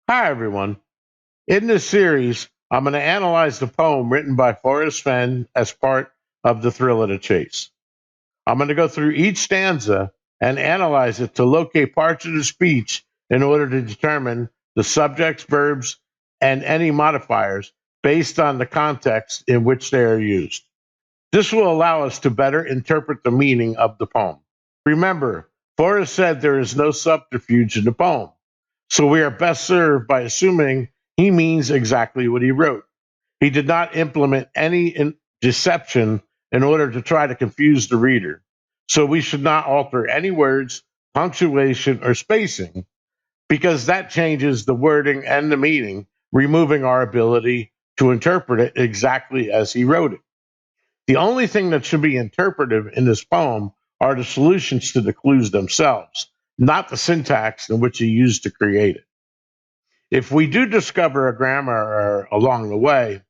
Hi, everyone. In this series, I'm going to analyze the poem written by Forrest Fenn as part of The Thrill of the Chase. I'm going to go through each stanza and analyze it to locate parts of the speech in order to determine the subjects, verbs, and any modifiers based on the context in which they are used. This will allow us to better interpret the meaning of the poem. Remember, Forrest said there is no subterfuge in the poem. So we are best served by assuming he means exactly what he wrote. He did not implement any deception in order to try to confuse the reader. So we should not alter any words, punctuation, or spacing because that changes the wording and the meaning, removing our ability to interpret it exactly as he wrote it. The only thing that should be interpretive in this poem are the solutions to the clues themselves, not the syntax in which he used to create it. If we do discover a grammar error along the way,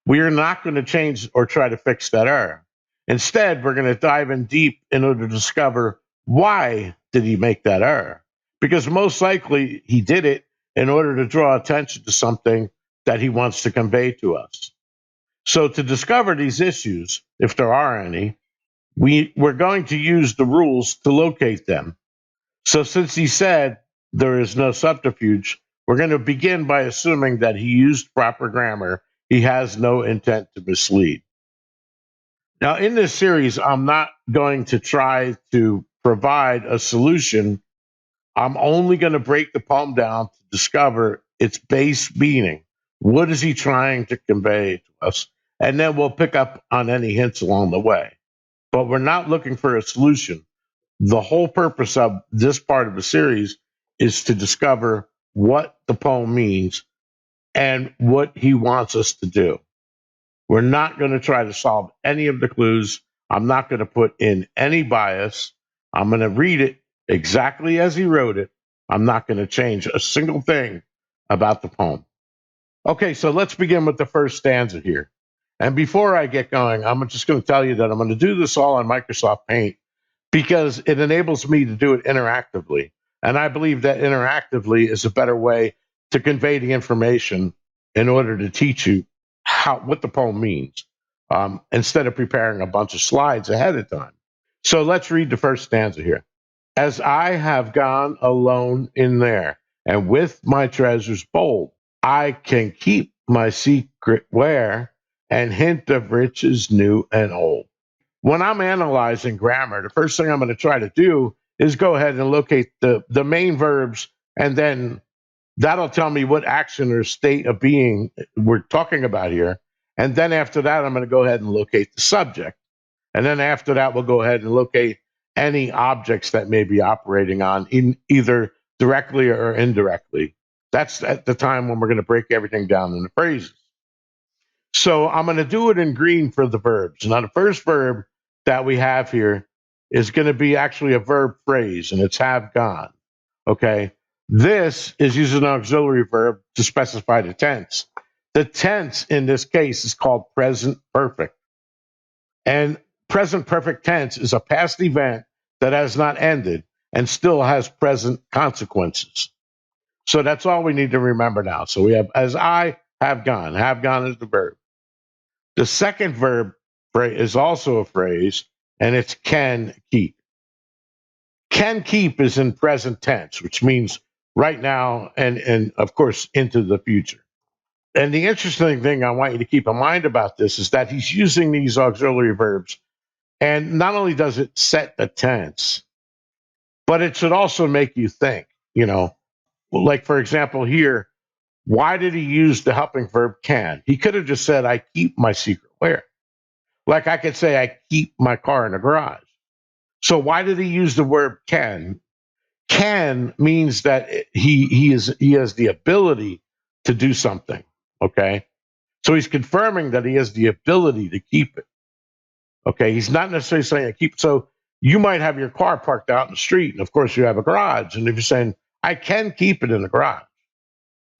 we are not going to change or try to fix that error. Instead, we're going to dive in deep in order to discover why did he make that error? Because most likely he did it in order to draw attention to something that he wants to convey to us. So to discover these issues, if there are any, we're going to use the rules to locate them. So since he said there is no subterfuge, we're going to begin by assuming that he used proper grammar. He has no intent to mislead. Now, in this series, I'm not going to try to provide a solution. I'm only going to break the poem down to discover its base meaning. What is he trying to convey to us? And then we'll pick up on any hints along the way. But we're not looking for a solution. The whole purpose of this part of the series is to discover what the poem means and what he wants us to do. We're not going to try to solve any of the clues. I'm not going to put in any bias. I'm going to read it exactly as he wrote it. I'm not going to change a single thing about the poem. Okay, so let's begin with the first stanza here. And before I get going, I'm just going to tell you that I'm going to do this all on Microsoft Paint because it enables me to do it interactively. And I believe that interactively is a better way to convey the information in order to teach you what the poem means instead of preparing a bunch of slides ahead of time. So let's read the first stanza here. As I have gone alone in there, and with my treasures bold, I can keep my secret where, and hint of riches new and old. When I'm analyzing grammar, the first thing I'm going to try to do is go ahead and locate the main verbs, and then that'll tell me what action or state of being we're talking about here. And then after that, I'm going to go ahead and locate the subject. And then after that, we'll go ahead and locate any objects that may be operating on in either directly or indirectly. That's at the time when we're going to break everything down into phrases. So I'm going to do it in green for the verbs. Now, the first verb that we have here is going to be actually a verb phrase, and it's have gone. Okay. This is using an auxiliary verb to specify the tense. The tense in this case is called present perfect. And present perfect tense is a past event that has not ended and still has present consequences. So that's all we need to remember now. So we have as I have gone. Have gone is the verb. The second verb is also a phrase, and it's can keep. Can keep is in present tense, which means right now and of course into the future. And the interesting thing I want you to keep in mind about this is that he's using these auxiliary verbs, and not only does it set the tense, but it should also make you think, like for example here, why did he use the helping verb can? He could have just said, I keep my secret where? Like I could say, I keep my car in the garage. So why did he use the word can? Can means that he has the ability to do something. Okay, so he's confirming that he has the ability to keep it. Okay, he's not necessarily saying I keep. So you might have your car parked out in the street, and of course you have a garage. And if you're saying I can keep it in the garage,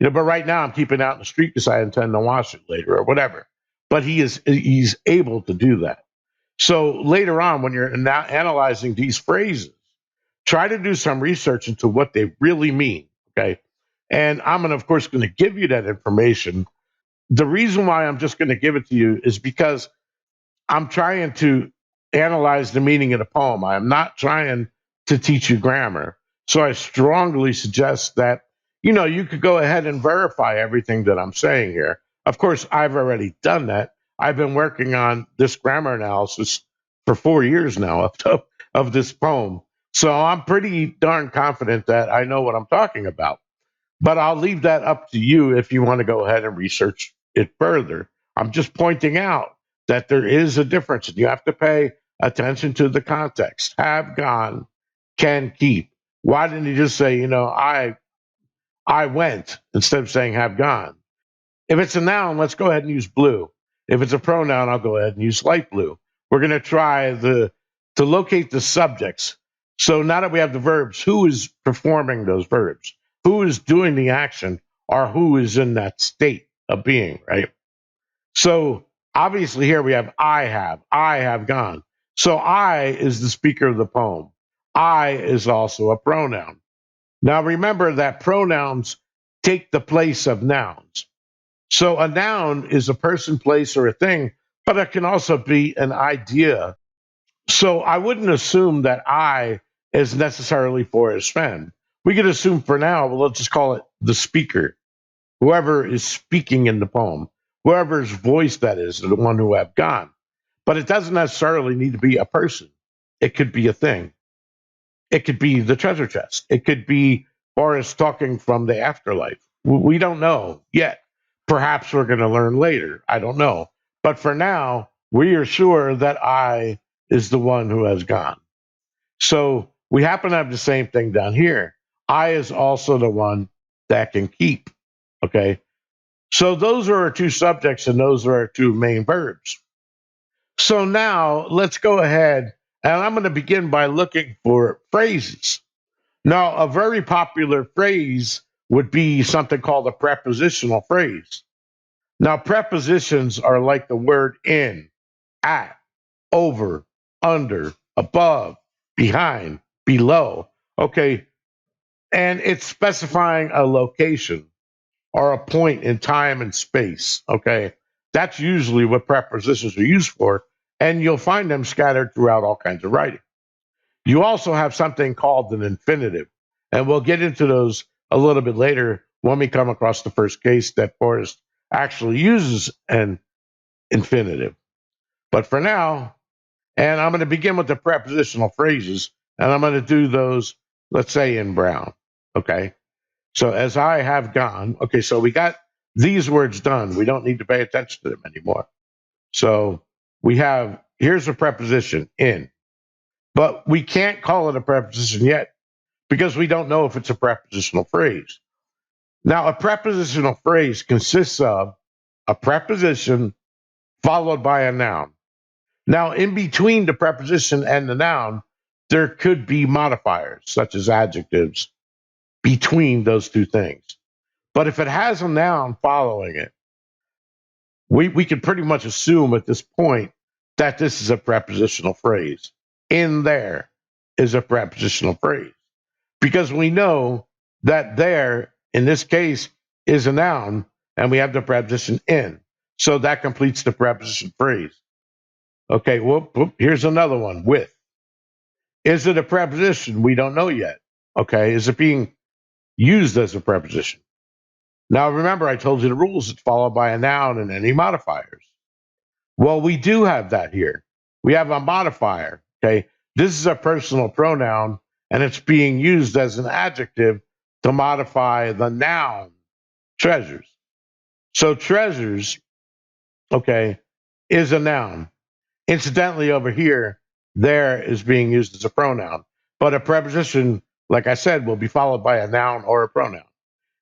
but right now I'm keeping it out in the street because I intend to wash it later or whatever. But he's able to do that. So later on, when you're now analyzing these phrases, try to do some research into what they really mean. Okay. And I'm, of course, going to give you that information. The reason why I'm just going to give it to you is because I'm trying to analyze the meaning of the poem. I am not trying to teach you grammar. So I strongly suggest that, you could go ahead and verify everything that I'm saying here. Of course, I've already done that. I've been working on this grammar analysis for 4 years now of this poem. So I'm pretty darn confident that I know what I'm talking about. But I'll leave that up to you if you want to go ahead and research it further. I'm just pointing out that there is a difference, and you have to pay attention to the context. Have gone, can keep. Why didn't you just say, I went instead of saying have gone? If it's a noun, let's go ahead and use blue. If it's a pronoun, I'll go ahead and use light blue. We're going to try to locate the subjects. So now that we have the verbs, who is performing those verbs? Who is doing the action, or who is in that state of being, right? So obviously here we have I have gone. So I is the speaker of the poem. I is also a pronoun. Now remember that pronouns take the place of nouns. So a noun is a person, place, or a thing, but it can also be an idea. So I wouldn't assume that I is necessarily Forrest Fenn. We could assume for now, well, let's just call it the speaker, whoever is speaking in the poem, whoever's voice that is, the one who have gone. But it doesn't necessarily need to be a person. It could be a thing. It could be the treasure chest. It could be Forrest talking from the afterlife. We don't know yet. Perhaps we're going to learn later. I don't know. But for now, we are sure that I is the one who has gone. So we happen to have the same thing down here. I is also the one that can keep. Okay. So those are our two subjects and those are our two main verbs. So now let's go ahead and I'm going to begin by looking for phrases. Now, a very popular phrase would be something called a prepositional phrase. Now, prepositions are like the word in, at, over, under, above, behind, below. Okay. And it's specifying a location or a point in time and space. Okay. That's usually what prepositions are used for. And you'll find them scattered throughout all kinds of writing. You also have something called an infinitive. And we'll get into those a little bit later when we come across the first case that Forrest actually uses an infinitive. But for now, and I'm going to begin with the prepositional phrases, and I'm going to do those, let's say, in brown. Okay. So as I have gone, okay, so we got these words done. We don't need to pay attention to them anymore. So we have, here's a preposition, in. But we can't call it a preposition yet because we don't know if it's a prepositional phrase. Now, a prepositional phrase consists of a preposition followed by a noun. Now, in between the preposition and the noun, there could be modifiers, such as adjectives, between those two things. But if it has a noun following it, we can pretty much assume at this point that this is a prepositional phrase. In there is a prepositional phrase because we know that there, in this case, is a noun and we have the preposition in. So that completes the preposition phrase. Okay, here's another one, with. Is it a preposition? We don't know yet. Okay, is it being used as a preposition? Now, remember, I told you the rules. It's followed by a noun and any modifiers. Well, we do have that here. We have a modifier. Okay, this is a personal pronoun, and it's being used as an adjective to modify the noun treasures. So treasures, okay, is a noun. Incidentally, over here, there is being used as a pronoun, but a preposition, like I said, will be followed by a noun or a pronoun.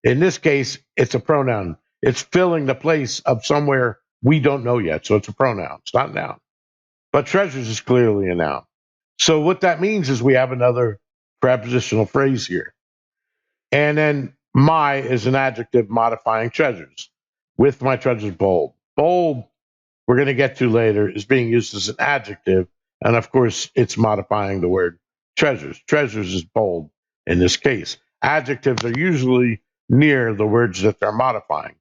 In this case, it's a pronoun. It's filling the place of somewhere we don't know yet. So it's a pronoun. It's not a noun. But treasures is clearly a noun. So what that means is we have another prepositional phrase here. And then my is an adjective modifying treasures. With my treasures bold. Bold, we're going to get to later, is being used as an adjective. And of course, it's modifying the word treasures. Treasures is bold in this case. Adjectives are usually near the words that they're modifying.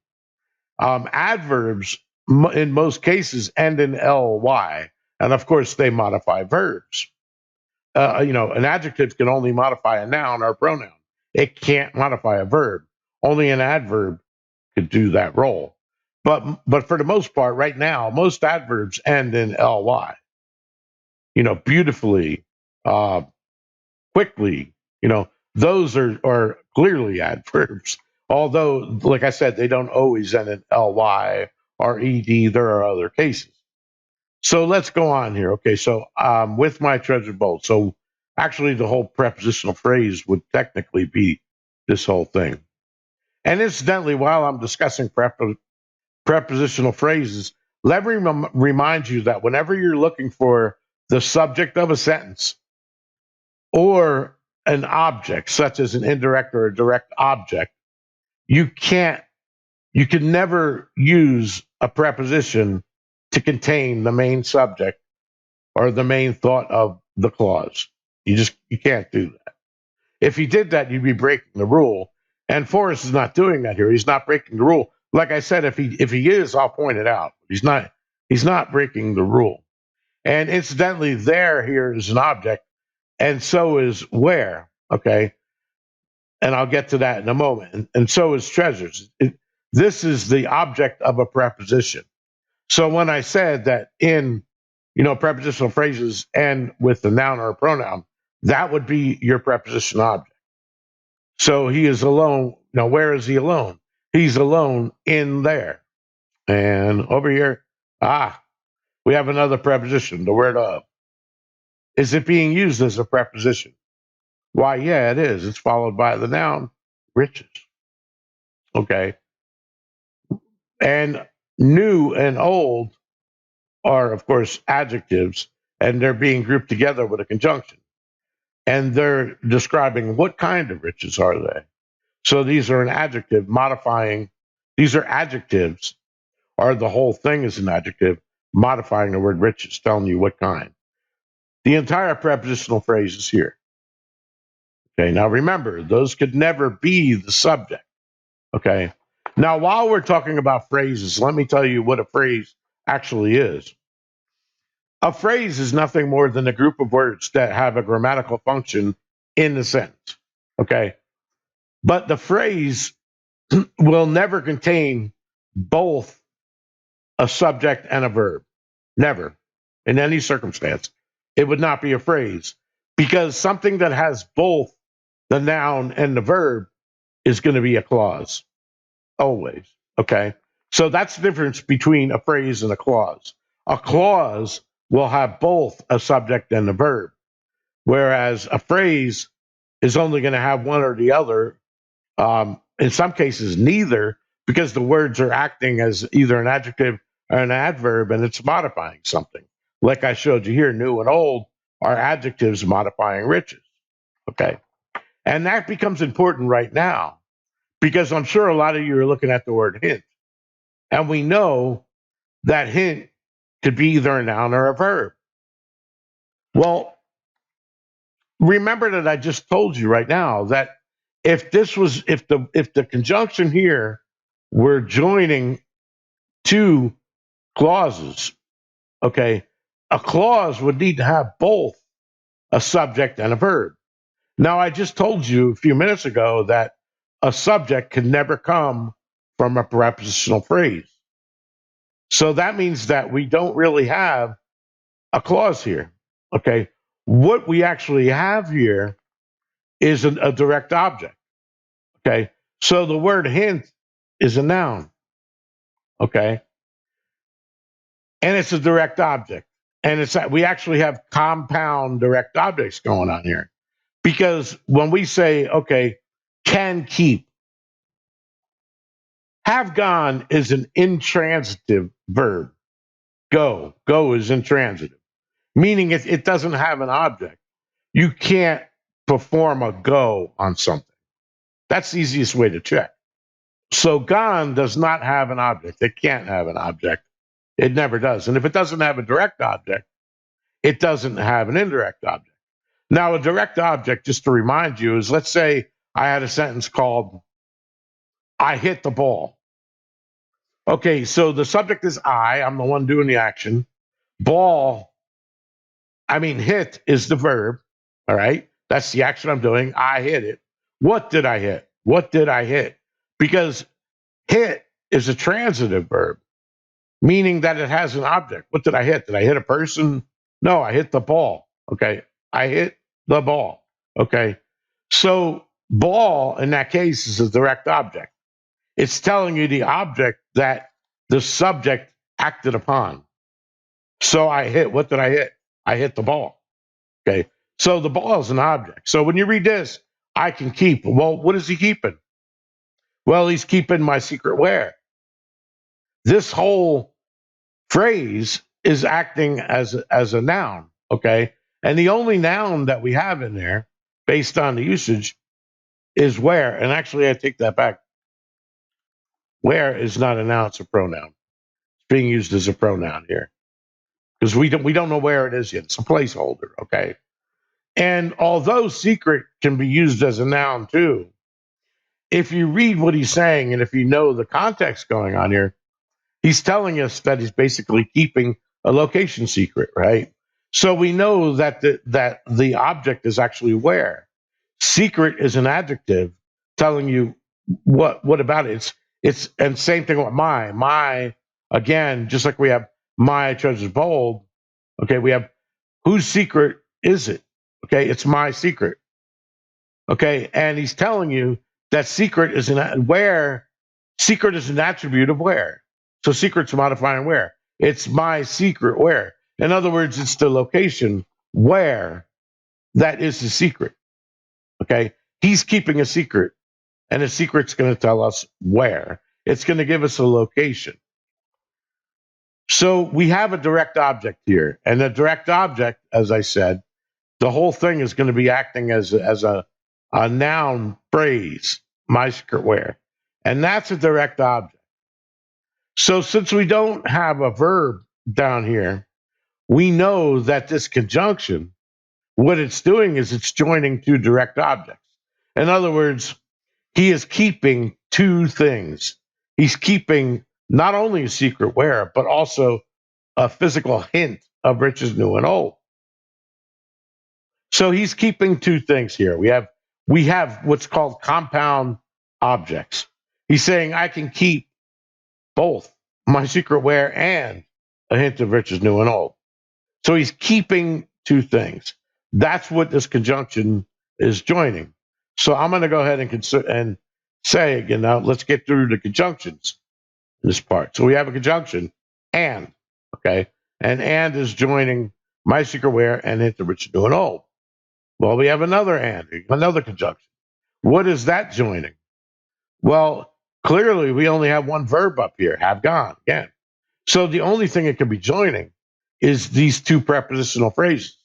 Adverbs, in most cases, end in ly, and of course, they modify verbs. An adjective can only modify a noun or a pronoun. It can't modify a verb. Only an adverb could do that role. But for the most part, right now, most adverbs end in ly. Beautifully, uh, quickly. Those are clearly adverbs. Although, like I said, they don't always end in ly or ed. There are other cases. So let's go on here. Okay, so with my treasure bolt. So actually, the whole prepositional phrase would technically be this whole thing. And incidentally, while I'm discussing prepositional phrases, let me remind you that whenever you're looking for the subject of a sentence or an object, such as an indirect or a direct object, you can never use a preposition to contain the main subject or the main thought of the clause. You can't do that. If you did that, you'd be breaking the rule. And Forrest is not doing that here. He's not breaking the rule. Like I said, if he is, I'll point it out. He's not breaking the rule. And incidentally, there here is an object, and so is where. Okay. And I'll get to that in a moment. And so is treasures. This is the object of a preposition. So when I said that in prepositional phrases end with the noun or a pronoun, that would be your preposition object. So he is alone. Now, where is he alone? He's alone in there. And over here, we have another preposition, the word of. Is it being used as a preposition? Why, yeah, it is. It's followed by the noun, riches. Okay. And new and old are, of course, adjectives, and they're being grouped together with a conjunction. And they're describing what kind of riches are they. So these are an adjective modifying, these are adjectives, or the whole thing is an adjective modifying the word riches, telling you what kind. The entire prepositional phrase is here. Okay, now remember, those could never be the subject. Okay, now while we're talking about phrases, let me tell you what a phrase actually is. A phrase is nothing more than a group of words that have a grammatical function in the sentence. Okay, but the phrase will never contain both a subject and a verb. Never, in any circumstance. It would not be a phrase, because something that has both the noun and the verb is going to be a clause, always. Okay, so that's the difference between a phrase and a clause. A clause will have both a subject and a verb, whereas a phrase is only going to have one or the other. In some cases, neither, because the words are acting as either an adjective or an adverb, and it's modifying something. Like I showed you here, new and old are adjectives modifying riches. Okay. And that becomes important right now, because I'm sure a lot of you are looking at the word hint. And we know that hint could be either a noun or a verb. Well, remember that I just told you right now that if the conjunction here were joining two clauses, okay, a clause would need to have both a subject and a verb. Now, I just told you a few minutes ago that a subject can never come from a prepositional phrase. So that means that we don't really have a clause here. Okay. What we actually have here is a direct object. Okay. So the word hint is a noun. Okay. And it's a direct object. And it's that we actually have compound direct objects going on here. Because when we say, okay, can keep, have gone is an intransitive verb. Go is intransitive, meaning it doesn't have an object. You can't perform a go on something. That's the easiest way to check. So gone does not have an object. It can't have an object. It never does. And if it doesn't have a direct object, it doesn't have an indirect object. Now, a direct object, just to remind you, is, let's say I had a sentence called I hit the ball. Okay, so the subject is I'm the one doing the action. Ball, hit is the verb. All right, that's the action I'm doing. I hit it. What did I hit? What did I hit? Because hit is a transitive verb, meaning that it has an object. What did I hit? Did I hit a person? No, I hit the ball. Okay, I hit the ball. Okay, so ball in that case is a direct object. It's telling you the object that the subject acted upon. So I hit. What did I hit? I hit the ball. Okay. So the ball is an object. So when you read this, I can keep. Well, what is he keeping? Well, he's keeping my secret where. This whole phrase is acting as a noun. Okay. And the only noun that we have in there, based on the usage, is where. And actually, I take that back. Where is not a noun; it's a pronoun. It's being used as a pronoun here because we don't know where it is yet. It's a placeholder. Okay. And although secret can be used as a noun too, if you read what he's saying and if you know the context going on here, he's telling us that he's basically keeping a location secret, right? So we know that the object is actually where. Secret is an adjective telling you what about it. It's and same thing with my again, just like we have my treasure's bold. Okay, we have whose secret is it? Okay, it's my secret. Okay, and he's telling you that secret is where. Secret is an attribute of where. So secret's modifying where. It's my secret where. In other words, it's the location where that is the secret. Okay, he's keeping a secret, and a secret's going to tell us where. It's going to give us a location. So we have a direct object here, and the direct object, as I said, the whole thing is going to be acting as a noun phrase, my secret where. And that's a direct object. So since we don't have a verb down here, we know that this conjunction, what it's doing is it's joining two direct objects. In other words, he is keeping two things. He's keeping not only a secret where, but also a physical hint of riches new and old. So he's keeping two things here. We have what's called compound objects. He's saying I can keep both my secret where and a hint of riches new and old. So he's keeping two things. That's what this conjunction is joining. So I'm going to go ahead and say again now. Let's get through the conjunctions in this part. So we have a conjunction and, okay, and is joining my secret where and hint of riches new and old. Well, we have another conjunction. What is that joining? Well, clearly we only have one verb up here, have gone, again. So the only thing it can be joining is these two prepositional phrases.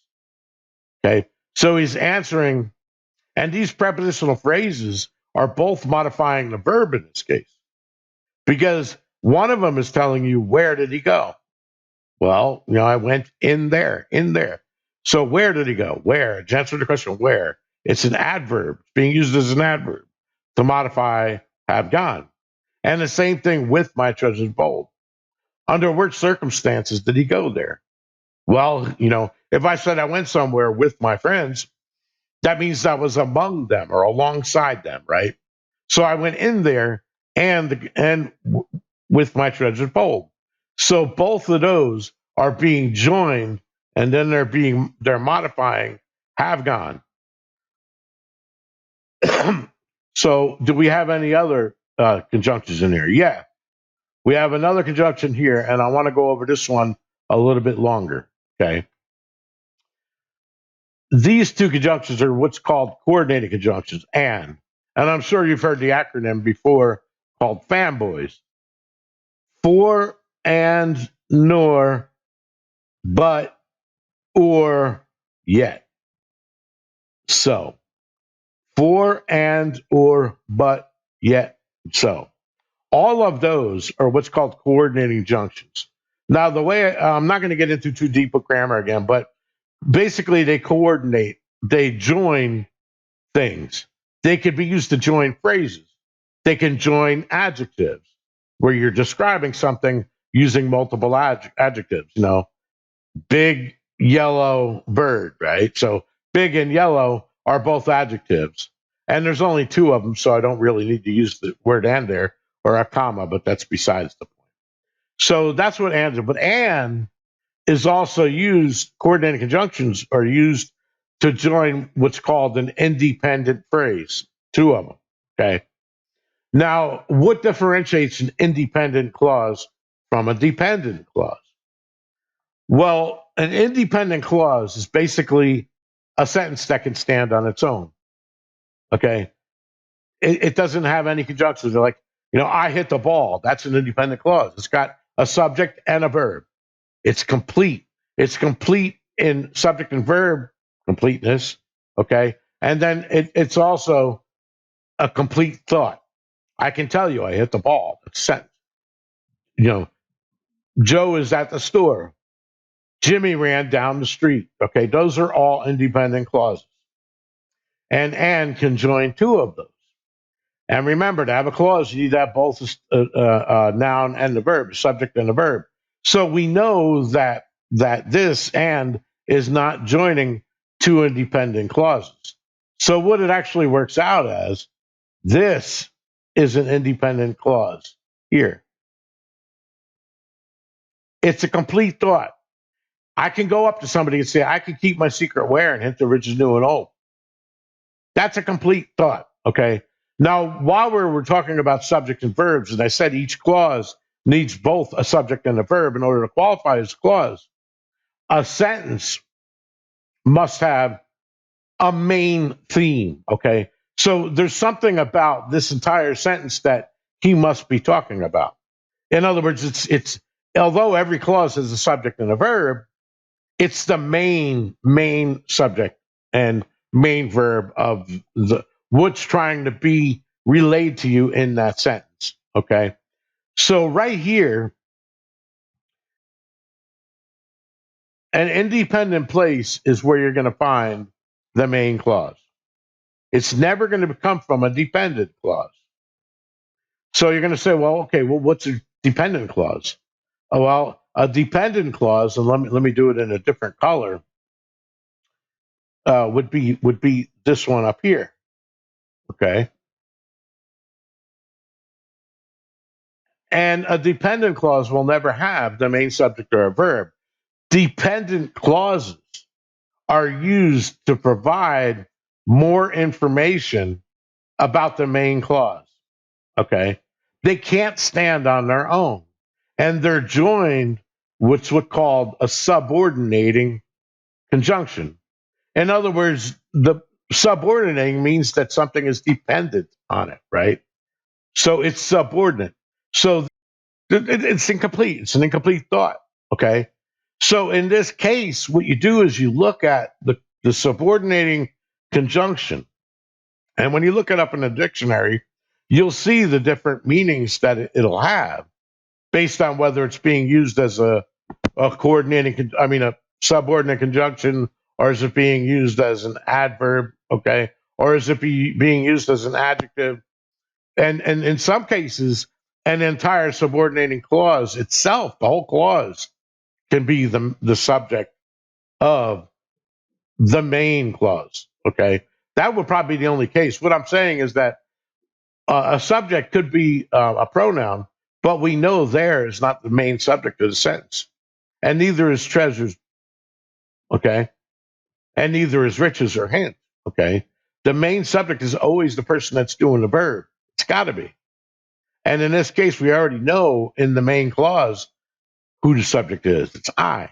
Okay. So he's answering, and these prepositional phrases are both modifying the verb in this case. Because one of them is telling you, where did he go? Well, I went in there. So where did he go? Where? To answer the question, where? It's an adverb. It's being used as an adverb to modify have gone. And the same thing with my treasures bold. Under which circumstances did he go there? Well, if I said I went somewhere with my friends, that means I was among them or alongside them, right? So I went in there and with my treasures bold. So both of those are being joined, and then they're modifying have gone. So do we have any other conjunctions in here? Yeah, we have another conjunction here, and I want to go over this one a little bit longer. Okay. These two conjunctions are what's called coordinated conjunctions, and I'm sure you've heard the acronym before called fanboys. For, and, nor, but, or, yet. So, for, and, or, but, yet, so. All of those are what's called coordinating junctions. Now, the way I'm not going to get into too deep with grammar again, but basically they coordinate, they join things. They could be used to join phrases. They can join adjectives where you're describing something using multiple adjectives. Big yellow bird, right? So big and yellow are both adjectives. And there's only two of them, so I don't really need to use the word and there or a comma, but that's besides the point. So that's what and is. But and is also used, coordinating conjunctions are used to join what's called an independent phrase, two of them. Okay. Now, what differentiates an independent clause from a dependent clause? Well, an independent clause is basically a sentence that can stand on its own. Okay. It doesn't have any conjunctions. They're like, I hit the ball. That's an independent clause. It's got a subject and a verb. It's complete. It's complete in subject and verb completeness. Okay. And then it's also a complete thought. I can tell you I hit the ball. It's sentence. Joe is at the store. Jimmy ran down the street. Okay. Those are all independent clauses. And can join two of those. And remember, to have a clause, you need to have both a noun and the verb, subject and the verb. So we know that this and is not joining two independent clauses. So what it actually works out as, this is an independent clause here. It's a complete thought. I can go up to somebody and say, I can keep my secret where and hint the rich is new and old. That's a complete thought, okay? Now, while we're talking about subjects and verbs, and I said each clause needs both a subject and a verb in order to qualify as a clause, a sentence must have a main theme, okay? So there's something about this entire sentence that he must be talking about. In other words, it's although every clause has a subject and a verb, it's the main subject and main verb of what's trying to be relayed to you in that sentence. Okay. So right here, an independent place is where you're going to find the main clause. It's never going to come from a dependent clause. So you're going to say, well, what's a dependent clause? Oh, well, a dependent clause, and let me do it in a different color, would be this one up here. Okay. And a dependent clause will never have the main subject or a verb. Dependent clauses are used to provide more information about the main clause. Okay. They can't stand on their own. And they're joined with what's called a subordinating conjunction. In other words, the subordinating means that something is dependent on it, right? So it's subordinate. So it's incomplete. It's an incomplete thought. Okay. So in this case, what you do is you look at the subordinating conjunction. And when you look it up in the dictionary, you'll see the different meanings that it'll have based on whether it's being used as a subordinate conjunction, or is it being used as an adverb? Okay. Or is it being used as an adjective? And in some cases, an entire subordinating clause itself, the whole clause, can be the subject of the main clause. Okay, that would probably be the only case. What I'm saying is that a subject could be a pronoun, but we know there is not the main subject of the sentence, and neither is treasures. Okay, and neither is riches or hint. Okay, the main subject is always the person that's doing the verb. It's got to be. And in this case, we already know in the main clause who the subject is. It's I.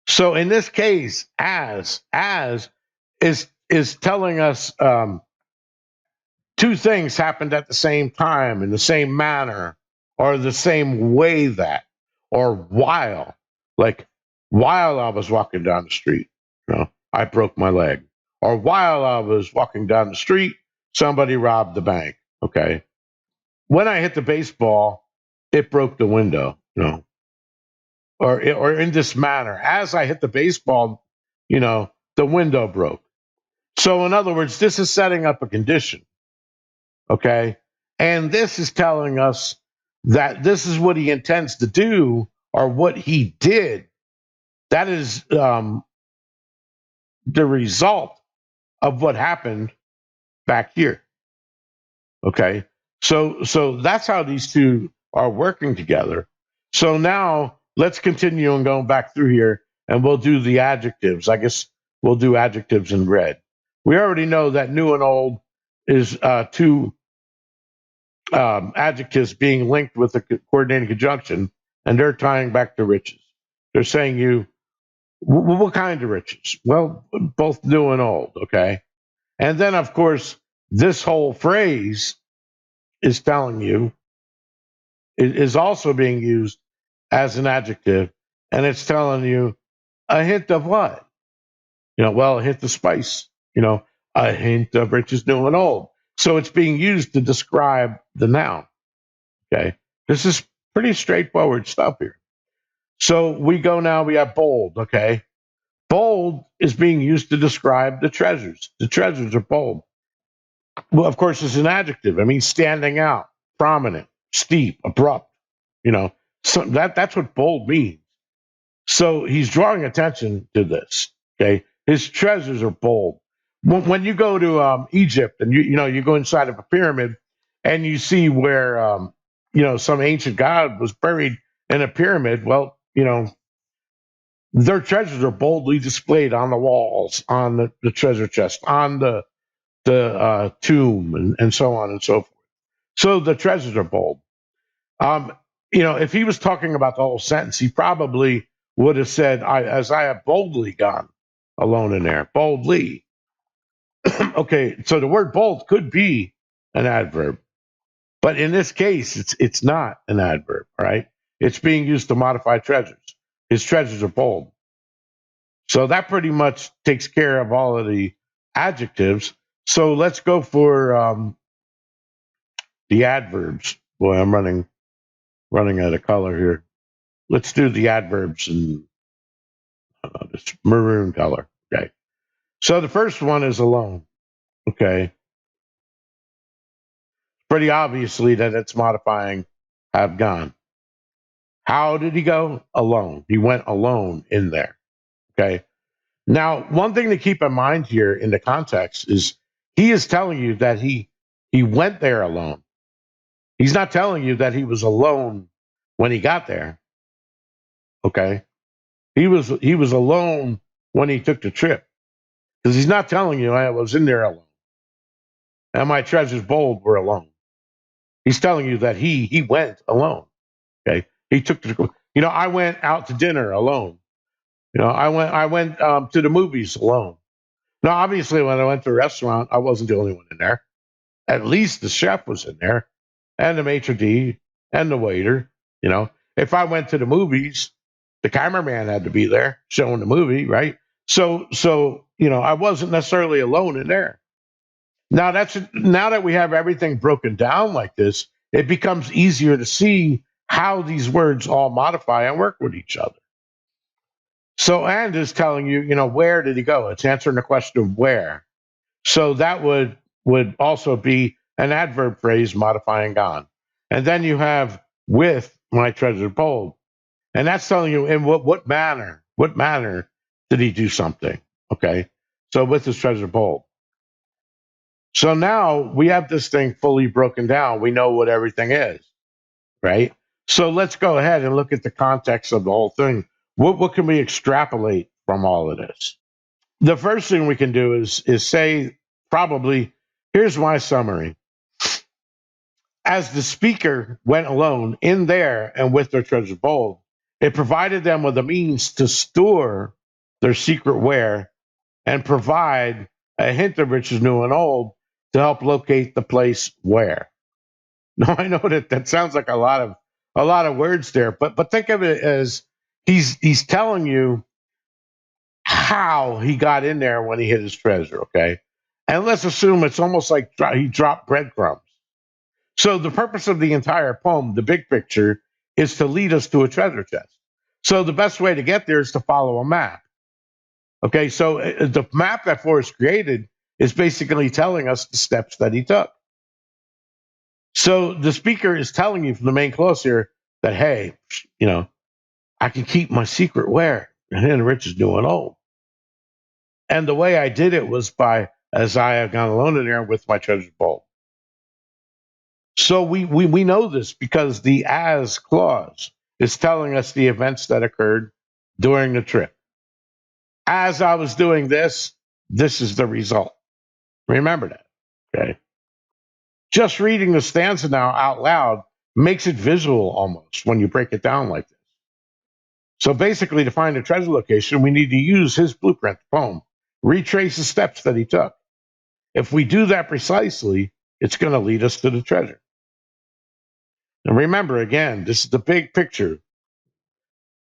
So in this case, as is telling us two things happened at the same time in the same manner or the same way that, or while I was walking down the street, I broke my leg. Or while I was walking down the street, somebody robbed the bank. Okay. When I hit the baseball, it broke the window, or in this manner. As I hit the baseball, the window broke. So in other words, this is setting up a condition. Okay. And this is telling us that this is what he intends to do or what he did. That is the result of what happened back here. Okay. So that's how these two are working together. So now let's continue and going back through here and we'll do the adjectives. I guess we'll do adjectives in red. We already know that new and old is two adjectives being linked with a coordinating conjunction, and they're tying back to riches. They're saying what kind of riches? Well, both new and old, okay? And then, of course, this whole phrase is telling you, it is also being used as an adjective, and it's telling you a hint of what? Well, a hint of spice, a hint of riches, new and old. So it's being used to describe the noun. Okay. This is pretty straightforward stuff here. So we go now, we have bold. Okay. Bold is being used to describe the treasures. The treasures are bold. Well, of course, it's an adjective. I mean, standing out, prominent, steep, abrupt. So that's what bold means. So he's drawing attention to this. Okay. His treasures are bold. When you go to Egypt and you go inside of a pyramid and you see where some ancient god was buried in a pyramid, well, their treasures are boldly displayed on the walls, on the treasure chest, on the tomb, and so on and so forth. So the treasures are bold. Um, if he was talking about the whole sentence, he probably would have said, as I have boldly gone alone in there, boldly. Okay, so the word bold could be an adverb, but in this case, it's not an adverb, right? It's being used to modify treasures. His treasures are bold. So that pretty much takes care of all of the adjectives. So let's go for the adverbs. Boy, I'm running out of color here. Let's do the adverbs in this maroon color. Okay. So the first one is alone. Okay. Pretty obviously that it's modifying have gone. How did he go? Alone. He went alone in there. Okay. Now, one thing to keep in mind here in the context is he is telling you that he went there alone. He's not telling you that he was alone when he got there. Okay. He was alone when he took the trip. Because he's not telling you I was in there alone. And my treasures bold were alone. He's telling you that he went alone. Okay. He took the I went out to dinner alone. I went to the movies alone. Now, obviously, when I went to a restaurant, I wasn't the only one in there. At least the chef was in there, and the maitre d, and the waiter. If I went to the movies, the cameraman had to be there showing the movie, right? So I wasn't necessarily alone in there. Now that we have everything broken down like this, it becomes easier to see how these words all modify and work with each other. So and is telling you, where did he go? It's answering the question of where. So that would also be an adverb phrase modifying gone. And then you have with my treasure bold. And that's telling you in what manner did he do something? Okay. So with his treasure bold. So now we have this thing fully broken down. We know what everything is, right? So let's go ahead and look at the context of the whole thing. What can we extrapolate from all of this? The first thing we can do is say probably, here's my summary. As the speaker went alone in there and with their treasure bold, it provided them with a means to store their secret where and provide a hint of riches new and old to help locate the place where. Now I know that sounds like a lot of words there, but think of it as he's telling you how he got in there when he hid his treasure, okay? And let's assume it's almost like he dropped breadcrumbs. So the purpose of the entire poem, the big picture, is to lead us to a treasure chest. So the best way to get there is to follow a map. Okay, so the map that Forrest created is basically telling us the steps that he took. So the speaker is telling you from the main clause here that, hey, I can keep my secret where? And the rich is new and old. And the way I did it was by, as I have gone alone in there with my treasure bowl. So we know this because the as clause is telling us the events that occurred during the trip. As I was doing this, this is the result. Remember that. Okay. Just reading the stanza now out loud makes it visual almost when you break it down like this. So basically, to find a treasure location, we need to use his blueprint, the poem, retrace the steps that he took. If we do that precisely, it's going to lead us to the treasure. And remember, again, this is the big picture.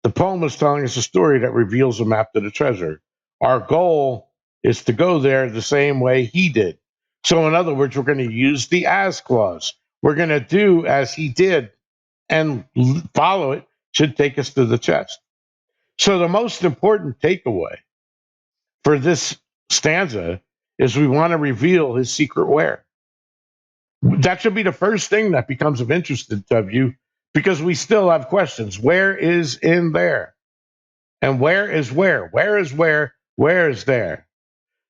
The poem is telling us a story that reveals a map to the treasure. Our goal is to go there the same way he did. So, in other words, we're going to use the as clause. We're going to do as he did and follow it should take us to the chest. So, the most important takeaway for this stanza is we want to reveal his secret where. That should be the first thing that becomes of interest to you because we still have questions. Where is in there? And where is where? Where is where? Where is there?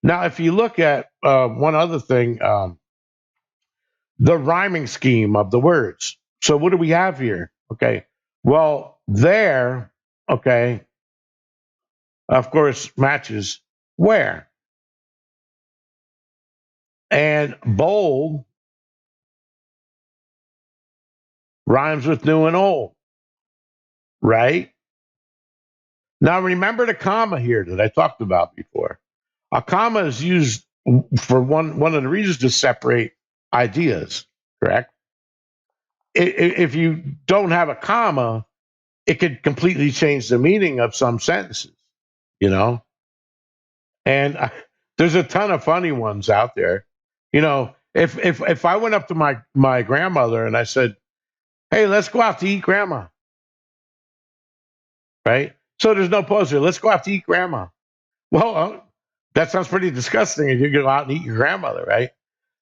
Now, if you look at one other thing, the rhyming scheme of the words. So, what do we have here? Okay. Well, there, okay, of course, matches where. And bold rhymes with new and old, right? Now, remember the comma here that I talked about before. A comma is used for one of the reasons to separate ideas, correct? If you don't have a comma, it could completely change the meaning of some sentences, you know? And there's a ton of funny ones out there. If I went up to my grandmother and I said, "Hey, let's go out to eat, grandma," right? So there's no pause here. Let's go out to eat, grandma. Well, that sounds pretty disgusting if you go out and eat your grandmother, right?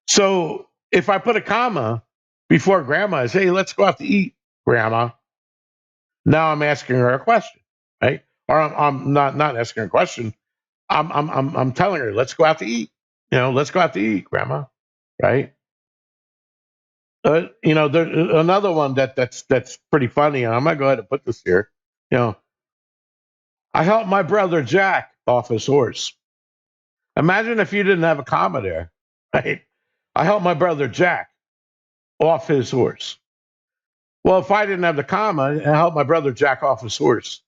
So if I put a comma before grandma, I say, "Hey, let's go out to eat, grandma." Now I'm asking her a question, right? Or I'm not asking her a question. I'm telling her, "Let's go out to eat." Let's go out to eat, grandma, right? There's another one that's pretty funny, and I'm gonna go ahead and put this here. You know, I helped my brother Jack off his horse. Imagine if you didn't have a comma there, right? I helped my brother Jack off his horse. Well, if I didn't have the comma, I helped my brother Jack off his horse.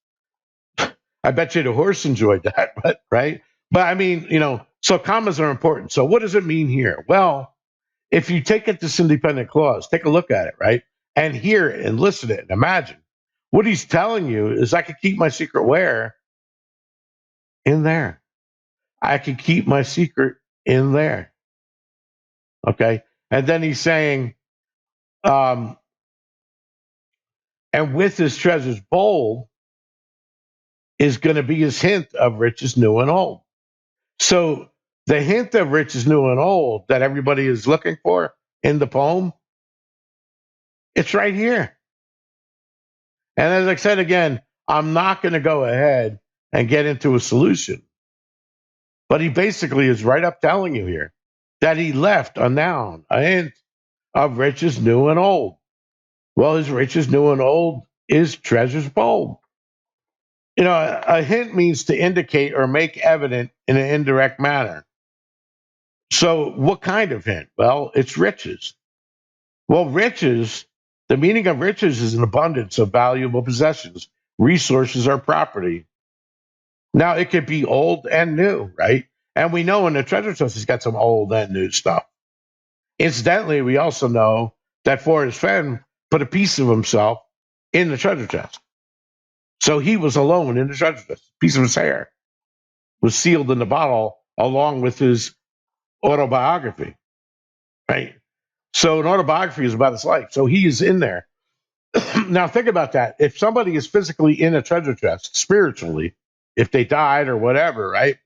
I bet you the horse enjoyed that, but right? But I mean, so commas are important. So what does it mean here? Well, if you take it this independent clause, take a look at it, right? And hear it and listen to it and imagine. What he's telling you is I could keep my secret where? In there. I could keep my secret in there. Okay. And then he's saying, um, and with his treasures bold is going to be his hint of riches new and old. So the hint of riches new and old that everybody is looking for in the poem, it's right here. And as I said again, I'm not going to go ahead and get into a solution. But he basically is right up telling you here that he left a noun, a hint of riches new and old. Well, his riches new and old is treasures bold. A hint means to indicate or make evident in an indirect manner. So, what kind of hint? Well, it's riches. Well, riches, the meaning of riches is an abundance of valuable possessions, resources, or property. Now, it could be old and new, right? And we know in the treasure chest, he's got some old and new stuff. Incidentally, we also know that Forrest Fenn put a piece of himself in the treasure chest. So he was alone in the treasure chest. A piece of his hair was sealed in the bottle along with his autobiography, right? So an autobiography is about his life. So he is in there. Now think about that. If somebody is physically in a treasure chest, spiritually, if they died or whatever, right?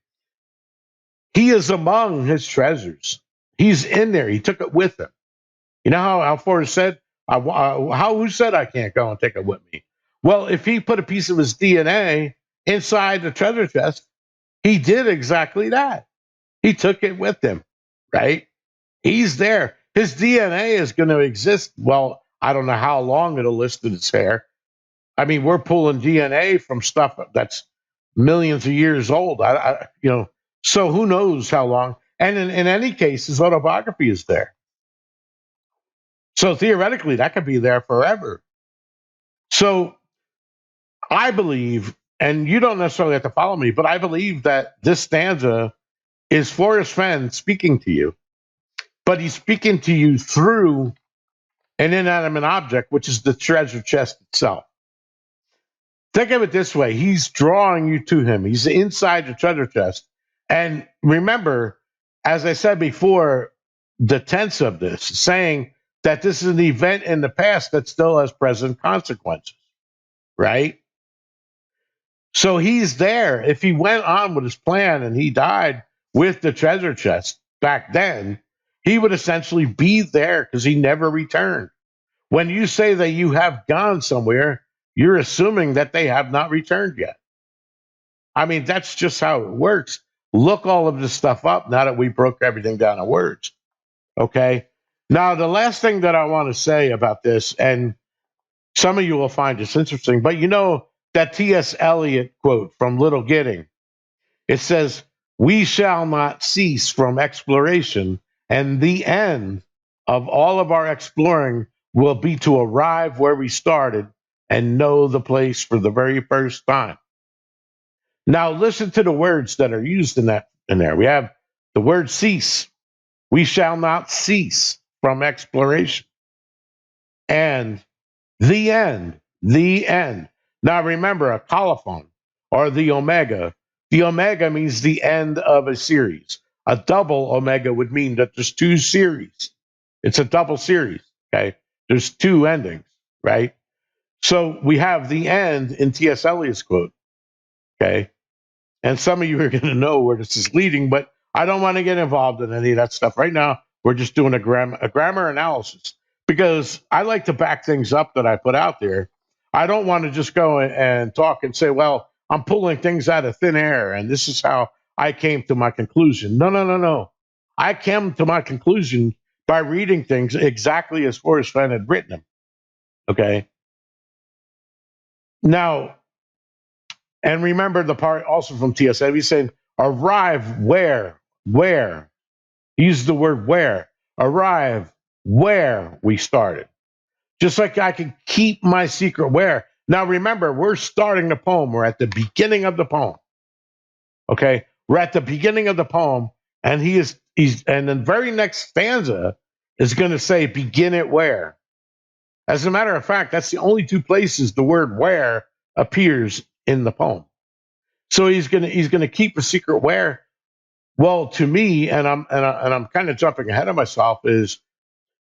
He is among his treasures. He's in there. He took it with him. You know how Forrest said, who said I can't go and take it with me? Well, if he put a piece of his DNA inside the treasure chest, he did exactly that. He took it with him, right? He's there. His DNA is going to exist. Well, I don't know how long it'll list in its hair. I mean, we're pulling DNA from stuff that's millions of years old. So who knows how long? And in any case, his autobiography is there. So theoretically, that could be there forever. So I believe, and you don't necessarily have to follow me, but I believe that this stanza is Forrest Fenn speaking to you, but he's speaking to you through an inanimate object, which is the treasure chest itself. Think of it this way: he's drawing you to him. He's inside the treasure chest. And remember, as I said before, the tense of this is saying that this is an event in the past that still has present consequences, right? So he's there. If he went on with his plan and he died with the treasure chest back then, he would essentially be there because he never returned. When you say that you have gone somewhere, you're assuming that they have not returned yet. I mean, that's just how it works. Look all of this stuff up now that we broke everything down in words. Okay. Now, the last thing that I want to say about this, and some of you will find this interesting, but you know that T.S. Eliot quote from Little Gidding, it says, "We shall not cease from exploration, and the end of all of our exploring will be to arrive where we started and know the place for the very first time." Now listen to the words that are used in there. We have the word cease. We shall not cease from exploration. And the end, the end. Now remember, a colophon or the omega means the end of a series. A double omega would mean that there's two series. It's a double series, okay? There's two endings, right? So we have the end in T.S. Eliot's quote, okay? And some of you are going to know where this is leading, but I don't want to get involved in any of that stuff right now. We're just doing a grammar analysis because I like to back things up that I put out there. I don't want to just go and talk and say, well, I'm pulling things out of thin air and this is how I came to my conclusion. No, no, no, no. I came to my conclusion by reading things exactly as Forrest Fenn had written them. Okay. Now, and remember the part also from TSA, he's saying, arrive where? Where? He uses the word where. Arrive where we started. Just like I can keep my secret where. Now remember, we're starting the poem. We're at the beginning of the poem. Okay? We're at the beginning of the poem, and and the very next stanza is going to say, begin it where. As a matter of fact, that's the only two places the word where appears in the poem. So he's gonna keep a secret where. Well, to me, and I'm kind of jumping ahead of myself, is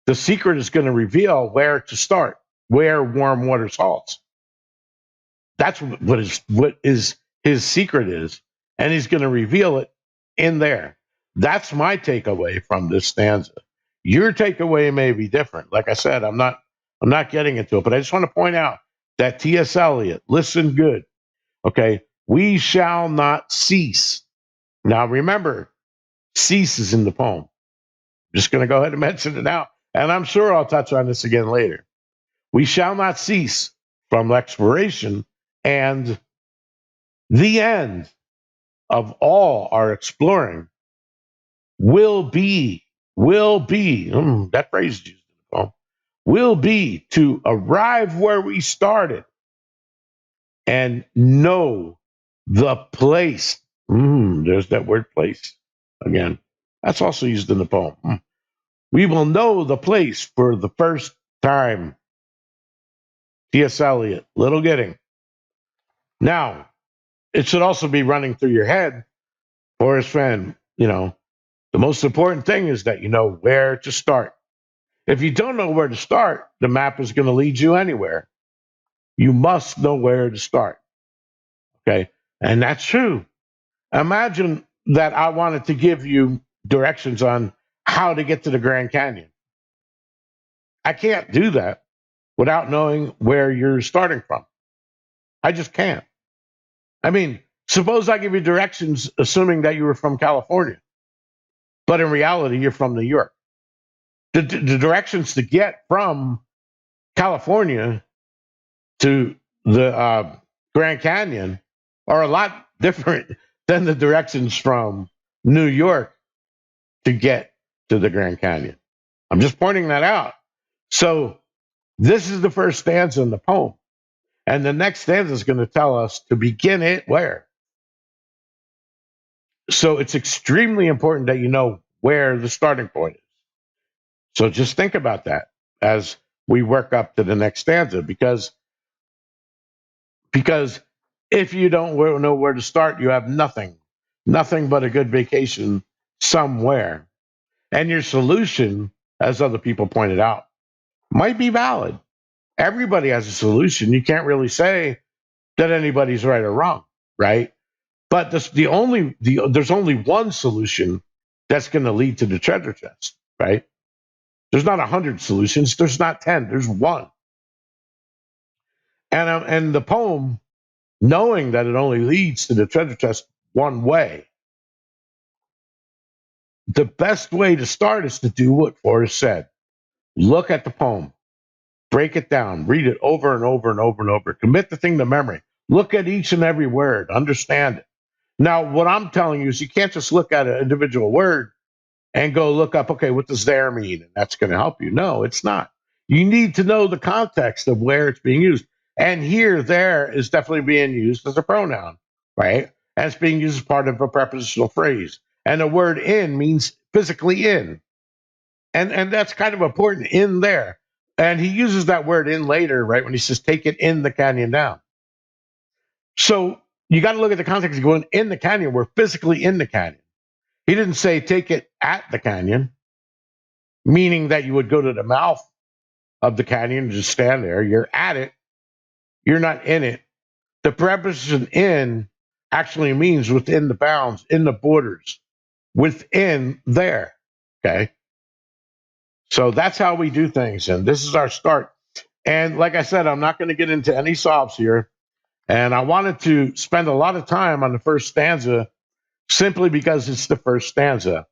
the secret is going to reveal where to start, where warm water salts. That's what is his secret is, and he's going to reveal it in there. That's my takeaway from this stanza. Your takeaway may be different. Like I said, I'm not getting into it, but I just want to point out that T.S. Eliot, listen good, okay? We shall not cease. Now remember, cease is in the poem. I'm just going to go ahead and mention it now, and I'm sure I'll touch on this again later. We shall not cease from exploration, and the end of all our exploring will be, that phrase is used in the poem, will be to arrive where we started and know the place. There's that word place again. That's also used in the poem. We will know the place for the first time. T.S. Eliot, Little Gidding. Now, it should also be running through your head, Forrest Fenn, the most important thing is that you know where to start. If you don't know where to start, the map is going to lead you anywhere. You must know where to start. Okay. And that's true. Imagine that I wanted to give you directions on how to get to the Grand Canyon. I can't do that without knowing where you're starting from. I just can't. I mean, suppose I give you directions assuming that you were from California, but in reality, you're from New York. The directions to get from California to the Grand Canyon are a lot different than the directions from New York to get to the Grand Canyon. I'm just pointing that out. So this is the first stanza in the poem. And the next stanza is going to tell us to begin it where. So it's extremely important that you know where the starting point is. So just think about that as we work up to the next stanza, because if you don't know where to start, you have nothing but a good vacation somewhere. And your solution, as other people pointed out, might be valid. Everybody has a solution. You can't really say that anybody's right or wrong, right? But there's only one solution that's going to lead to the treasure chest, right? There's not 100 solutions. There's not 10. There's one. And the poem, knowing that it only leads to the treasure chest one way, the best way to start is to do what Forrest said. Look at the poem, break it down, read it over and over and over and over. Commit the thing to memory. Look at each and every word, understand it. Now, what I'm telling you is you can't just look at an individual word and go look up, okay, what does there mean? And that's going to help you. No, it's not. You need to know the context of where it's being used. And here, there is definitely being used as a pronoun, right? And it's being used as part of a prepositional phrase. And the word in means physically in. And that's kind of important, in there. And he uses that word in later, right? When he says, take it in the canyon down. So you got to look at the context of going in the canyon. We're physically in the canyon. He didn't say take it at the canyon, meaning that you would go to the mouth of the canyon and just stand there. You're at it. You're not in it. The preposition in actually means within the bounds, in the borders, within there. Okay. So that's how we do things. And this is our start. And like I said, I'm not going to get into any solves here. And I wanted to spend a lot of time on the first stanza simply because it's the first stanza.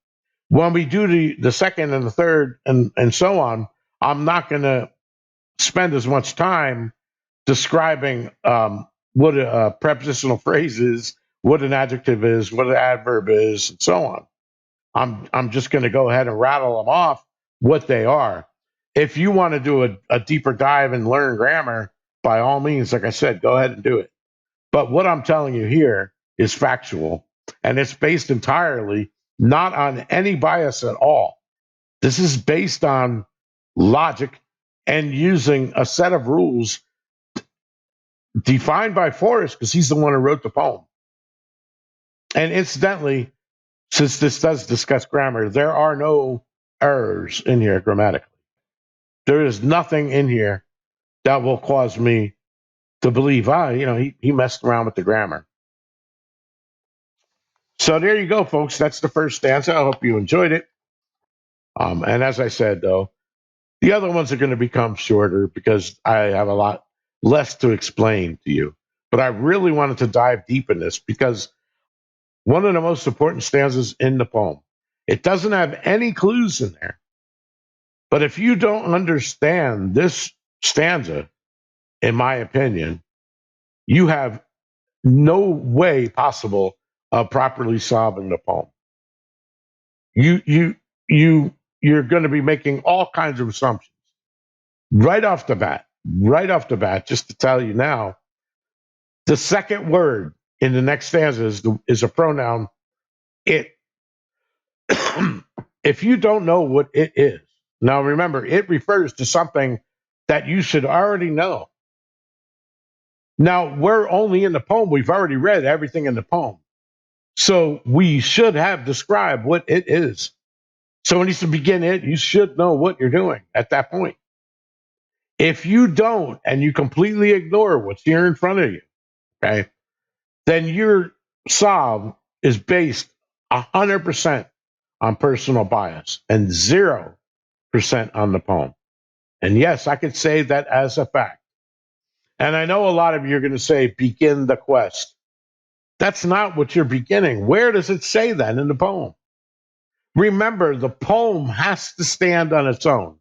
When we do the second and the third and so on, I'm not going to spend as much time describing what a prepositional phrase is, what an adjective is, what an adverb is, and so on. I'm just going to go ahead and rattle them off what they are. If you want to do a deeper dive and learn grammar, by all means, like I said, go ahead and do it. But what I'm telling you here is factual, and it's based entirely not on any bias at all. This is based on logic and using a set of rules defined by Forrest because he's the one who wrote the poem. And incidentally, since this does discuss grammar, there are no errors in here grammatically. There is nothing in here that will cause me to believe, he messed around with the grammar. So there you go, folks. That's the first stanza. I hope you enjoyed it. And as I said, though, the other ones are going to become shorter because I have a lot less to explain to you. But I really wanted to dive deep in this because one of the most important stanzas in the poem, it doesn't have any clues in there. But if you don't understand this stanza, in my opinion, you have no way possible of properly solving the poem. You're going to be making all kinds of assumptions right off the bat, just to tell you now. The second word in the next stanza is a pronoun, it. If you don't know what it is, now remember, it refers to something that you should already know. Now, we're only in the poem. We've already read everything in the poem. So we should have described what it is. So when you begin it, you should know what you're doing at that point. If you don't, and you completely ignore what's here in front of you, okay, then your solve is based 100% on personal bias and 0% on the poem. And yes, I could say that as a fact. And I know a lot of you are going to say, begin the quest. That's not what you're beginning. Where does it say that in the poem? Remember, the poem has to stand on its own.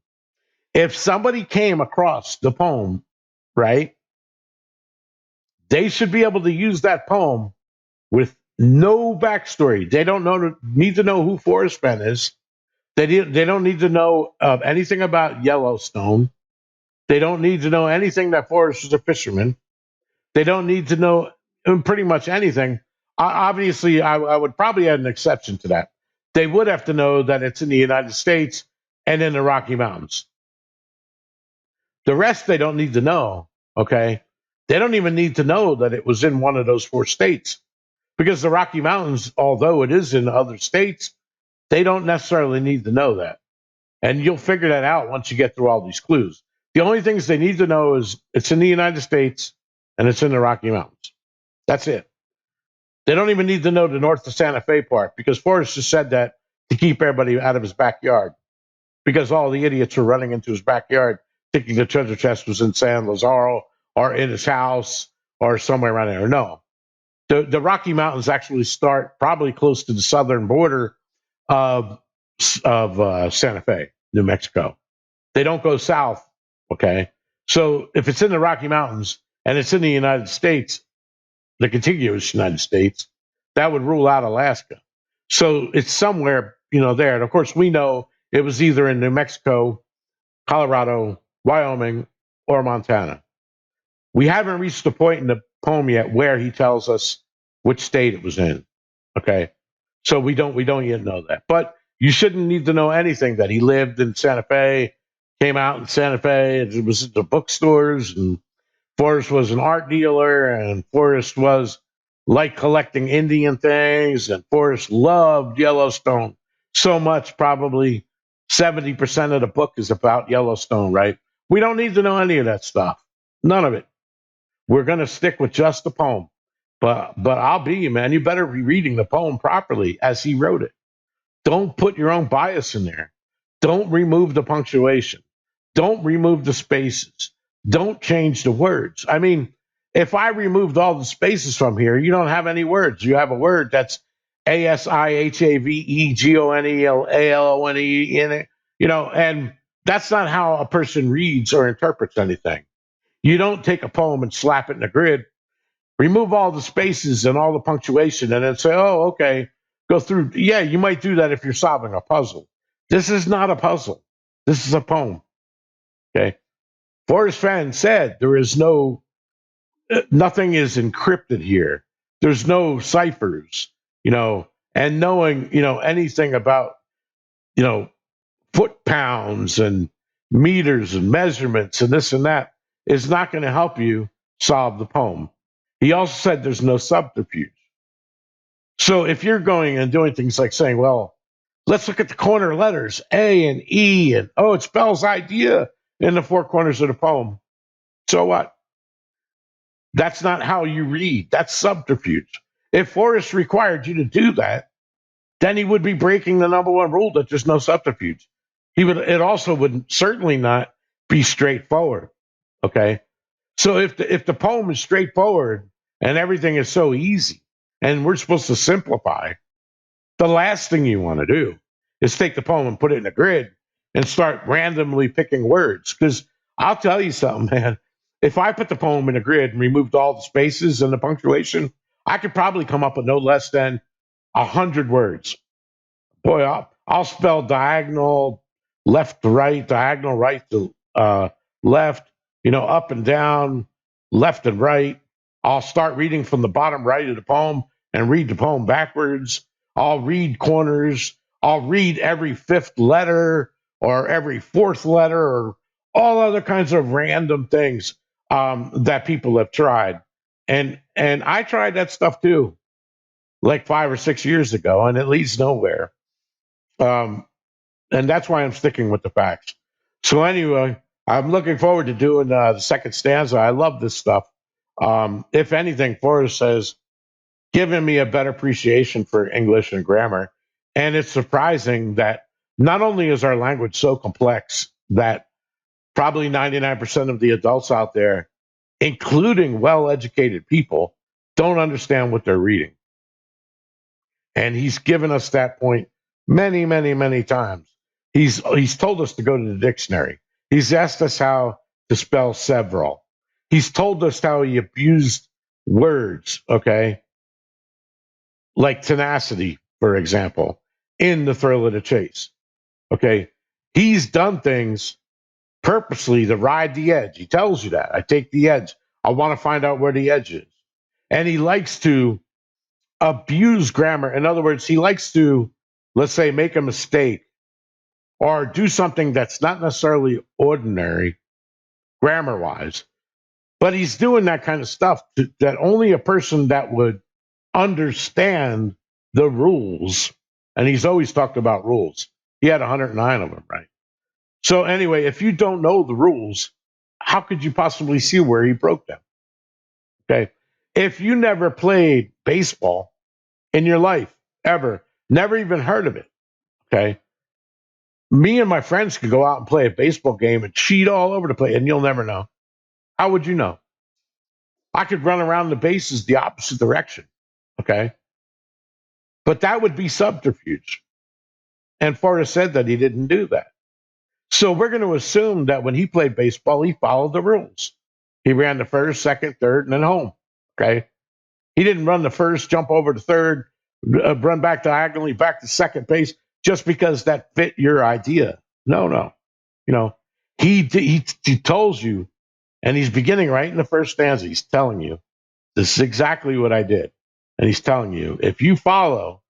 If somebody came across the poem, right, they should be able to use that poem with no backstory. They don't need to know who Forrest Fenn is. They don't need to know anything about Yellowstone. They don't need to know anything that Forrest is a fisherman. They don't need to know pretty much anything. Obviously, I would probably add an exception to that. They would have to know that it's in the United States and in the Rocky Mountains. The rest they don't need to know, okay? They don't even need to know that it was in one of those 4 states because the Rocky Mountains, although it is in other states, they don't necessarily need to know that. And you'll figure that out once you get through all these clues. The only things they need to know is it's in the United States and it's in the Rocky Mountains. That's it. They don't even need to know the north of Santa Fe part because Forrest just said that to keep everybody out of his backyard because all the idiots were running into his backyard thinking the treasure chest was in San Lazaro or in his house or somewhere around there. No. The Rocky Mountains actually start probably close to the southern border of Santa Fe, New Mexico. They don't go south, okay? So if it's in the Rocky Mountains and it's in the United States, the contiguous United States, that would rule out Alaska. So it's somewhere, there. And of course, we know it was either in New Mexico, Colorado, Wyoming, or Montana. We haven't reached the point in the poem yet where he tells us which state it was in. Okay. So we don't yet know that. But you shouldn't need to know anything that he lived in Santa Fe, came out in Santa Fe, it was at the bookstores, and Forrest was an art dealer, and Forrest was like collecting Indian things, and Forrest loved Yellowstone so much, probably 70% of the book is about Yellowstone, right? We don't need to know any of that stuff. None of it. We're going to stick with just the poem. But I'll be you, man. You better be reading the poem properly as he wrote it. Don't put your own bias in there. Don't remove the punctuation. Don't remove the spaces. Don't change the words. I mean, if I removed all the spaces from here, you don't have any words. You have a word that's ASIHAVEGONELALONE in it, and that's not how a person reads or interprets anything. You don't take a poem and slap it in a grid, remove all the spaces and all the punctuation, and then say, oh, okay, go through. Yeah, you might do that if you're solving a puzzle. This is not a puzzle. This is a poem. Okay. Forrest Fenn said there is nothing is encrypted here. There's no ciphers, and knowing, anything about, foot pounds and meters and measurements and this and that is not going to help you solve the poem. He also said there's no subterfuge. So if you're going and doing things like saying, well, let's look at the corner letters, A and E, and oh, it spells idea in the 4 corners of the poem. So what? That's not how you read. That's subterfuge. If Forrest required you to do that, then he would be breaking the number 1 rule that there's no subterfuge. It also would certainly not be straightforward. Okay. So if the poem is straightforward and everything is so easy and we're supposed to simplify, the last thing you want to do is take the poem and put it in a grid and start randomly picking words. Because I'll tell you something, man. If I put the poem in a grid and removed all the spaces and the punctuation, I could probably come up with no less than 100 words. Boy, I'll spell diagonal left to right, diagonal right to left, up and down, left and right. I'll start reading from the bottom right of the poem and read the poem backwards. I'll read corners. I'll read every 5th letter or every 4th letter or all other kinds of random things that people have tried. And I tried that stuff too, like 5 or 6 years ago, and it leads nowhere. And that's why I'm sticking with the facts. So anyway, I'm looking forward to doing the second stanza. I love this stuff. If anything, Forrest has given me a better appreciation for English and grammar. And it's surprising that not only is our language so complex that Probably 99% of the adults out there, including well-educated people, don't understand what they're reading. And he's given us that point many, many, many times. He's told us to go to the dictionary. He's asked us how to spell several. He's told us how he abused words, okay? Like tenacity, for example, in The Thrill of the Chase. Okay. He's done things purposely to ride the edge. He tells you that. I take the edge. I want to find out where the edge is. And he likes to abuse grammar. In other words, he likes to, let's say, make a mistake or do something that's not necessarily ordinary grammar wise, but he's doing that kind of stuff that only a person that would understand the rules, and he's always talked about rules. He had 109 of them, right? So, anyway, if you don't know the rules, how could you possibly see where he broke them? Okay. If you never played baseball in your life, ever, never even heard of it, okay, me and my friends could go out and play a baseball game and cheat all over the place, and you'll never know. How would you know? I could run around the bases the opposite direction, okay? But that would be subterfuge. And Forrest said that he didn't do that. So we're going to assume that when he played baseball, he followed the rules. He ran the first, second, third, and then home, okay? He didn't run the first, jump over to third, run back diagonally, back to second base, just because that fit your idea. No, no. You know, he tells you, and he's beginning right in the first stanza. He's telling you, this is exactly what I did. And he's telling you, if you follow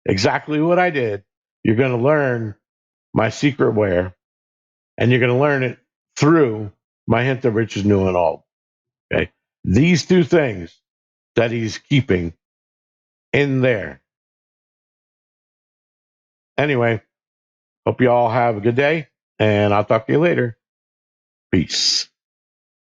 exactly what I did, you're going to learn my secret where, and you're going to learn it through my hint of riches new and old. Okay. These two things that he's keeping in there. Anyway, hope you all have a good day, and I'll talk to you later. Peace.